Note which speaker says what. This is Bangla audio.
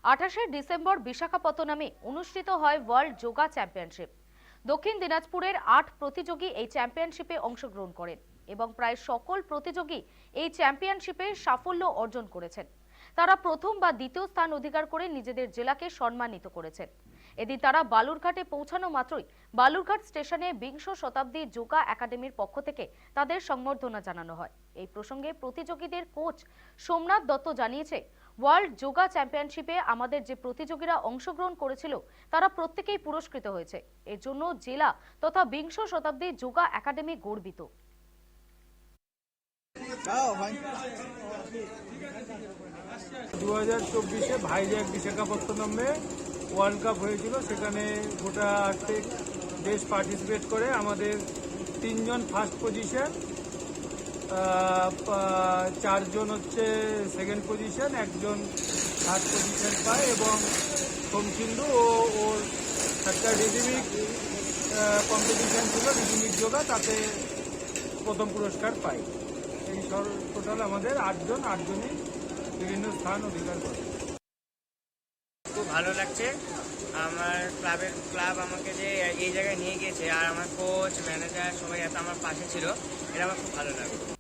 Speaker 1: 28শে ডিসেম্বর বিশাখাপত্তনমে অনুষ্ঠিত হয় ওয়ার্ল্ড যোগা চ্যাম্পিয়নশিপ। দক্ষিণ দিনাজপুরের 8 প্রতিযোগী এই চ্যাম্পিয়নশিপে অংশগ্রহণ করেন এবং প্রায় সকল প্রতিযোগী এই চ্যাম্পিয়নশিপে সাফল্য অর্জন করেছেন। তারা প্রথম বা দ্বিতীয় স্থান অধিকার করে নিজেদের জেলাকে সম্মানিত করেছেন। এদিন তারা বালুরঘাটে পৌঁছানো মাত্রই বালুরঘাট স্টেশনে বিংশ শতাব্দী যোগা একাডেমির পক্ষ থেকে তাদের সংবর্ধনা জানানো হয়। এই প্রসঙ্গে প্রতিযোগীদের কোচ সোমনাথ দত্ত জানিয়েছে, ওয়ার্ল্ড যোগা চ্যাম্পিয়নশিপে আমাদের যে প্রতিযোগীরা অংশগ্রহণ করেছিল তারা প্রত্যেকেই পুরস্কৃত হয়েছে। এর জন্য জেলা তথা বিংশ শতাব্দী যোগা একাডেমি গর্বিত।
Speaker 2: 2024-এ ভাইজ্যাক বিশাখাপত্তনমে ওয়ার্ল্ড কাপ হয়েছিল। সেখানে গোটা 8 দেশ পার্টিসিপেট করে। আমাদের 3 জন ফার্স্ট পজিশন, 4 জন হচ্ছে সেকেন্ড পজিশন, 1 জন থার্ড পজিশন পায় এবং সোমসিন্ধু ওর একটা রিদিমিক কম্পিটিশন ছিল, রিদিমিক যোগা, তাতে প্রথম পুরস্কার পায়। এই টোটাল আমাদের 8 জনই বিভিন্ন স্থান অধিকার করে।
Speaker 3: খুব ভালো লাগছে। আমার ক্লাব আমাকে যে এই জায়গায় নিয়ে গিয়েছে আর আমার কোচ ম্যানেজার সবাই এত আমার পাশে ছিল, এটা আমার খুব ভালো লাগছে।